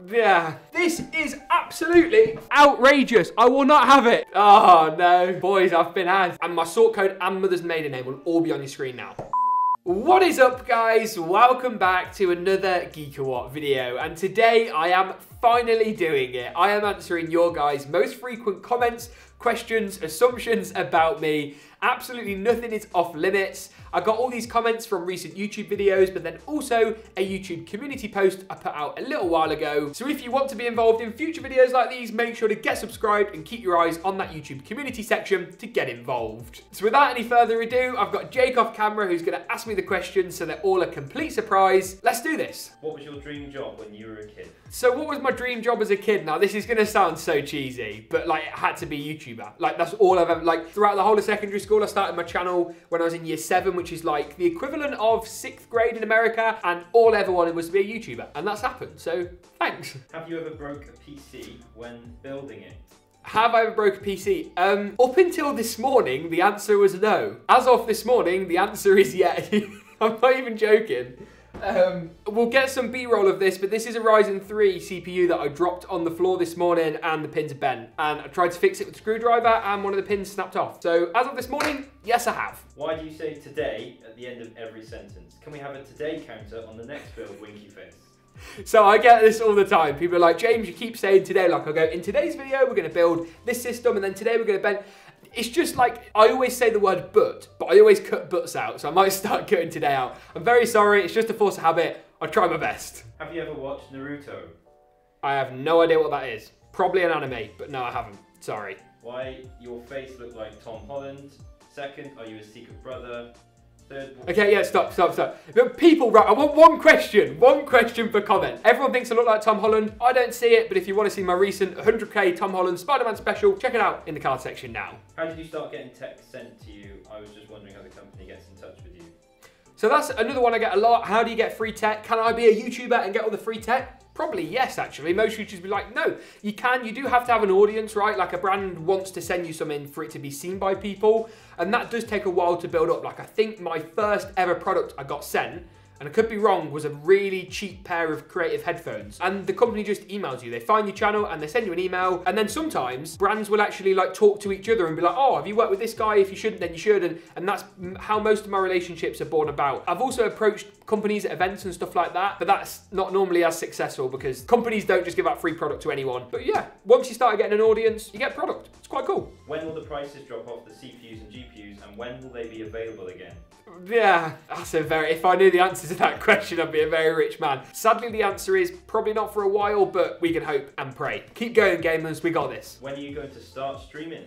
Yeah, this is absolutely outrageous. I will not have it. Oh no, boys, I've been had. And my sort code and mother's maiden name will all be on your screen now. What is up, guys? Welcome back to another GeekaWhat video, and today I am finally doing it. I am answering your guys' most frequent comments, questions, assumptions about me. Absolutely nothing is off limits. I got all these comments from recent YouTube videos, but then also a YouTube community post I put out a little while ago. So if you want to be involved in future videos like these, make sure to get subscribed and keep your eyes on that YouTube community section to get involved. So without any further ado, I've got Jake off camera who's going to ask me the questions so they're all a complete surprise. Let's do this. What was your dream job when you were a kid? So what was my dream job as a kid? Now this is going to sound so cheesy, but like it had to be YouTuber. Like that's all I've ever, like throughout the whole of secondary school, I started my channel when I was in year 7, which is like the equivalent of 6th grade in America, and all I ever wanted was to be a YouTuber, and that's happened, so thanks. Have you ever broke a PC when building it? Have I ever broke a PC? Up until this morning, the answer was no. As of this morning, the answer is yeah. I'm not even joking. We'll get some B-roll of this, but this is a Ryzen 3 CPU that I dropped on the floor this morning and the pins are bent. And I tried to fix it with a screwdriver and one of the pins snapped off. So as of this morning, yes I have. Why do you say today at the end of every sentence? Can we have a today counter on the next build, winky face? So I get this all the time. People are like, James, you keep saying today. Like I'll go, in today's video, we're going to build this system and then today we're going to bend. It's just like, I always say the word but I always cut buts out, so I might start cutting today out. I'm very sorry, it's just a force of habit. I'll try my best. Have you ever watched Naruto? I have no idea what that is. Probably an anime, but no, I haven't. Sorry. Why your face look like Tom Holland? Second, are you a secret brother? Third... Okay, yeah, stop. People, right, I want one question per comment. Everyone thinks I look like Tom Holland. I don't see it, but if you want to see my recent 100k Tom Holland Spider-Man special, check it out in the card section now. How did you start getting text sent to you? I was just wondering how the company gets in touch with you. So that's another one I get a lot. How do you get free tech? Can I be a YouTuber and get all the free tech? Probably yes, actually. Most YouTubers be like, no, you can. You do have to have an audience, right? Like a brand wants to send you something for it to be seen by people. And that does take a while to build up. Like I think my first ever product I got sent, and I could be wrong, was a really cheap pair of creative headphones. And the company just emails you. They find your channel and they send you an email. And then sometimes brands will actually like talk to each other and be like, oh, have you worked with this guy? If you shouldn't, then you should. And that's how most of my relationships are born about. I've also approached companies at events and stuff like that, but that's not normally as successful because companies don't just give out free product to anyone. But yeah, once you start getting an audience, you get product. It's quite cool. When will the prices drop off the CPUs and GPUs, and when will they be available again? Yeah, that's a very, if I knew the answer to that question, I'd be a very rich man. Sadly, the answer is probably not for a while, but we can hope and pray. Keep going, gamers, we got this. When are you going to start streaming?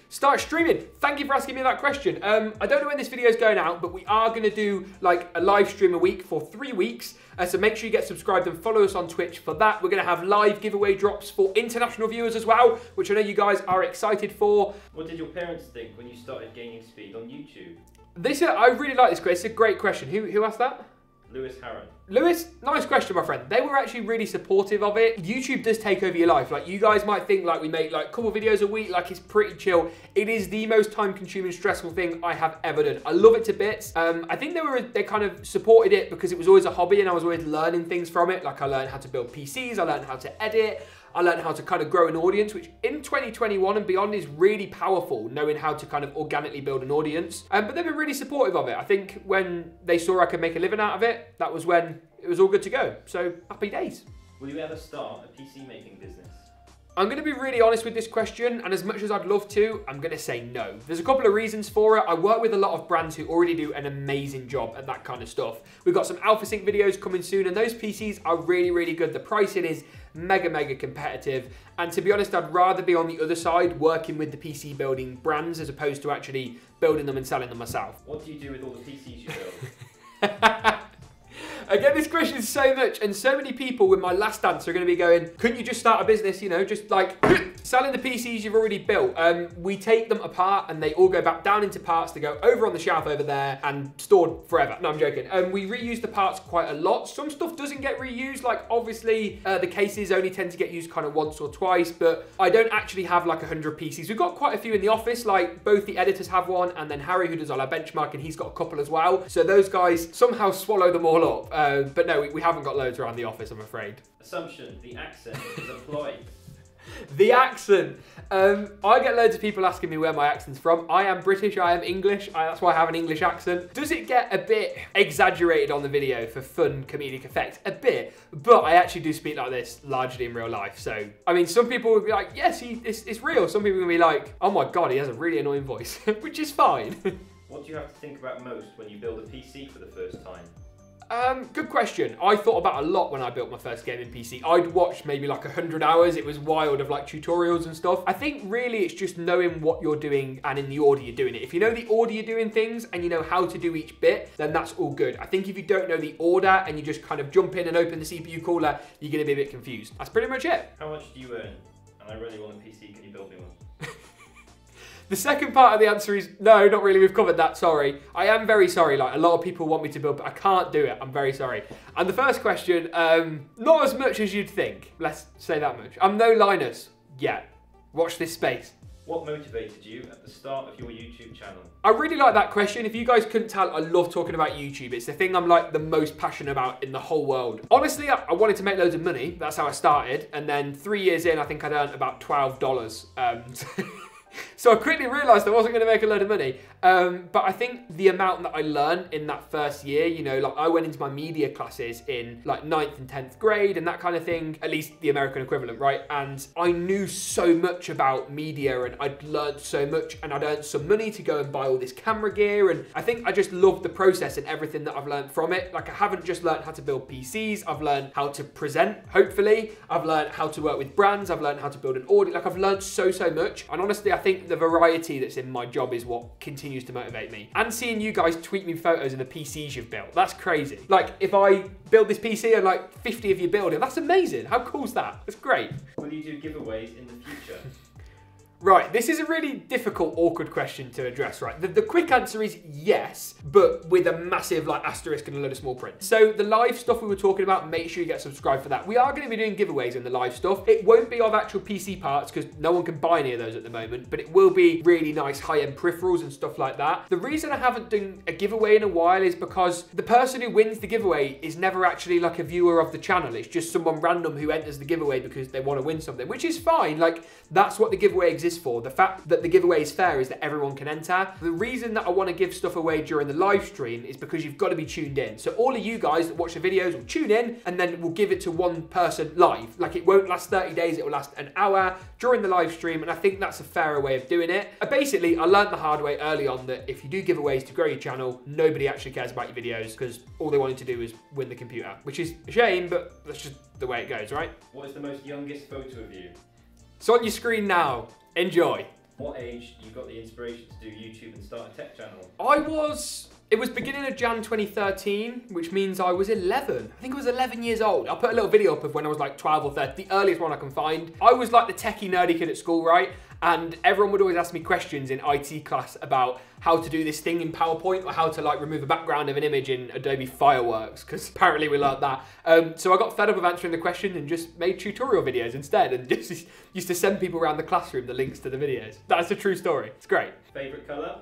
Start streaming. Thank you for asking me that question. I don't know when this video is going out, but we are going to do like a live stream a week for 3 weeks. So make sure you get subscribed and follow us on Twitch for that. We're going to have live giveaway drops for international viewers as well, which I know you guys are excited for. What did your parents think when you started gaining speed on YouTube? I really like this question. It's a great question. Who asked that? Lewis Harron. Lewis, nice question, my friend. They were actually really supportive of it. YouTube does take over your life. Like, you guys might think like we make like a couple videos a week, like it's pretty chill. It is the most time-consuming, stressful thing I have ever done. I love it to bits. I think they kind of supported it because it was always a hobby and I was always learning things from it. Like I learned how to build PCs, I learned how to edit, I learned how to kind of grow an audience, which in 2021 and beyond is really powerful, knowing how to kind of organically build an audience. But they've been really supportive of it. I think when they saw I could make a living out of it, that was when it was all good to go. So happy days. Will you ever start a PC making business? I'm going to be really honest with this question, and as much as I'd love to, I'm going to say no. There's a couple of reasons for it. I work with a lot of brands who already do an amazing job at that kind of stuff. We've got some Alpha Sync videos coming soon, and those PCs are really, really good. The pricing is mega competitive, and to be honest, I'd rather be on the other side working with the PC building brands as opposed to actually building them and selling them myself. What do you do with all the PCs you build? I get this question so much, and so many people with my last answer are going to be going, couldn't you just start a business, you know, just like selling the PCs you've already built? We take them apart and they all go back down into parts. They go over on the shelf over there and stored forever. No, I'm joking. We reuse the parts quite a lot. Some stuff doesn't get reused. Like obviously the cases only tend to get used kind of once or twice, but I don't actually have like 100 PCs. We've got quite a few in the office, like both the editors have one and then Harry, who does all our benchmarking, he's got a couple as well. So those guys somehow swallow them all up. But no, we haven't got loads around the office, I'm afraid. Assumption, the accent is a ploy. The accent. I get loads of people asking me where my accent's from. I am British, I am English. That's why I have an English accent. Does it get a bit exaggerated on the video for fun comedic effect? A bit. But I actually do speak like this largely in real life. So, I mean, some people will be like, yes, it's real. Some people will be like, oh my God, he has a really annoying voice, which is fine. What do you have to think about most when you build a PC for the first time? Good question. I thought about a lot when I built my first gaming PC. I'd watched maybe like 100 hours. It was wild of like tutorials and stuff. I think really it's just knowing what you're doing and in the order you're doing it. If you know the order you're doing things and you know how to do each bit, then that's all good. I think if you don't know the order and you just kind of jump in and open the CPU cooler, you're going to be a bit confused. That's pretty much it. How much do you earn? And I really want a PC, can you build me one? The second part of the answer is no, not really. We've covered that. Sorry. I am very sorry. Like, a lot of people want me to build, but I can't do it. I'm very sorry. And the first question, not as much as you'd think. Let's say that much. I'm no Linus yet. Watch this space. What motivated you at the start of your YouTube channel? I really like that question. If you guys couldn't tell, I love talking about YouTube. It's the thing I'm like the most passionate about in the whole world. Honestly, I wanted to make loads of money. That's how I started. And then 3 years in, I think I'd earned about $12. So I quickly realised I wasn't going to make a load of money. But I think the amount that I learned in that first year, you know, like I went into my media classes in like 9th and 10th grade and that kind of thing, at least the American equivalent, right? And I knew so much about media and I'd learned so much and I'd earned some money to go and buy all this camera gear. And I think I just loved the process and everything that I've learned from it. Like I haven't just learned how to build PCs, I've learned how to present, hopefully. I've learned how to work with brands, I've learned how to build an audience. Like I've learned so much. And honestly, I think the variety that's in my job is what continues to motivate me. And seeing you guys tweet me photos of the PCs you've built, that's crazy. Like if I build this PC and like 50 of you build it, that's amazing. How cool is that? That's great. Will you do giveaways in the future? Right, this is a really difficult, awkward question to address, right? The quick answer is yes, but with a massive like asterisk and a load of small print. So the live stuff we were talking about, make sure you get subscribed for that. We are going to be doing giveaways in the live stuff. It won't be of actual PC parts because no one can buy any of those at the moment, but it will be really nice high-end peripherals and stuff like that. The reason I haven't done a giveaway in a while is because the person who wins the giveaway is never actually like a viewer of the channel. It's just someone random who enters the giveaway because they want to win something, which is fine. Like that's what the giveaway exists for. The fact that the giveaway is fair is that everyone can enter. The reason that I want to give stuff away during the live stream is because you've got to be tuned in. So all of you guys that watch the videos will tune in and then we'll give it to one person live. Like it won't last 30 days, it will last an hour during the live stream. And I think that's a fairer way of doing it. Basically, I learned the hard way early on that if you do giveaways to grow your channel, nobody actually cares about your videos because all they wanted to do is win the computer, which is a shame, but that's just the way it goes, right? What is the most youngest photo of you? It's on your screen now. Enjoy. What age you got the inspiration to do YouTube and start a tech channel? It was beginning of Jan 2013, which means I was 11. I think I was 11 years old. I'll put a little video up of when I was like 12 or 13, the earliest one I can find. I was like the techie nerdy kid at school, right? And everyone would always ask me questions in IT class about how to do this thing in PowerPoint or how to like remove a background of an image in Adobe Fireworks, because apparently we learned that. So I got fed up of answering the question and just made tutorial videos instead and just used to send people around the classroom the links to the videos. That's a true story. It's great. Favorite color?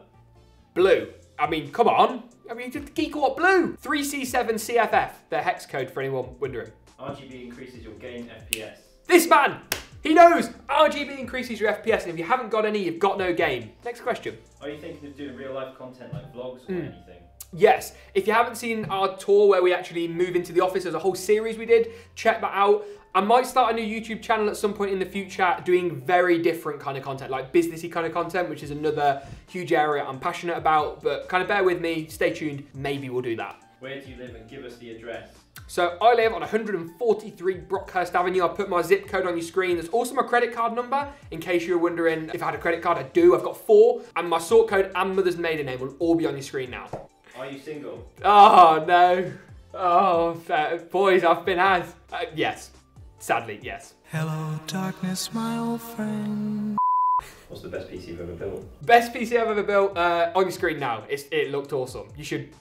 Blue. I mean, come on. I mean, GeekaWhat blue. 3C7CFF, the hex code for anyone wondering. RGB increases your game FPS. This man, he knows. RGB increases your FPS, and if you haven't got any, you've got no game. Next question. Are you thinking of doing real life content like vlogs or anything? Yes. If you haven't seen our tour where we actually move into the office, there's a whole series we did. Check that out. I might start a new YouTube channel at some point in the future doing very different kind of content, like businessy kind of content, which is another huge area I'm passionate about, but kind of bear with me, stay tuned, maybe we'll do that. Where do you live and give us the address? So I live on 143 Brockhurst Avenue. I'll put my zip code on your screen. There's also my credit card number, in case you're wondering if I had a credit card. I do, I've got 4, and my sort code and mother's maiden name will all be on your screen now. Are you single? Oh, no. Oh, boys, I've been had. Yes. Sadly, yes. Hello, darkness, my old friend. What's the best PC you've ever built? Best PC I've ever built, on your screen now. It looked awesome.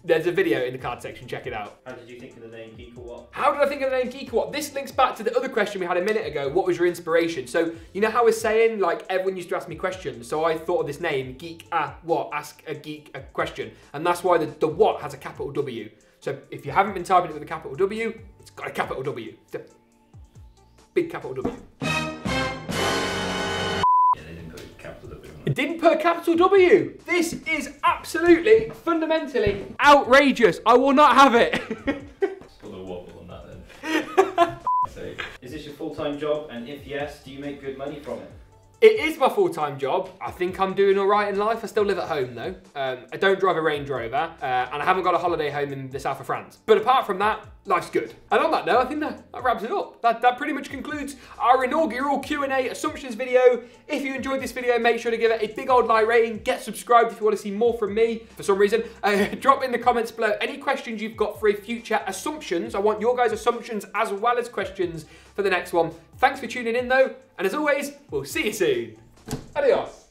There's a video in the card section, check it out. How did you think of the name GeekaWhat? How did I think of the name GeekaWhat? This links back to the other question we had a minute ago. What was your inspiration? So, you know how I was saying, like, everyone used to ask me questions. So I thought of this name, GeekaWhat, ask a geek a question. And that's why the what has a capital W. So if you haven't been typing it with a capital W, it's got a capital W. It's a big capital W. Yeah, they didn't put a capital W on It it. didn't put a capital W. This is absolutely, fundamentally outrageous. I will not have it. Just put a wobble on that then. So, is this your full-time job? And if yes, do you make good money from it? It is my full-time job. I think I'm doing all right in life. I still live at home though. I don't drive a Range Rover, and I haven't got a holiday home in the south of France. But apart from that, life's good. And on that note, I think that wraps it up. That pretty much concludes our inaugural Q&A assumptions video. If you enjoyed this video, make sure to give it a big old like rating. Get subscribed if you want to see more from me for some reason. Drop in the comments below any questions you've got for a future assumptions. I want your guys' assumptions as well as questions for the next one. Thanks for tuning in though, and as always, we'll see you soon. Adios.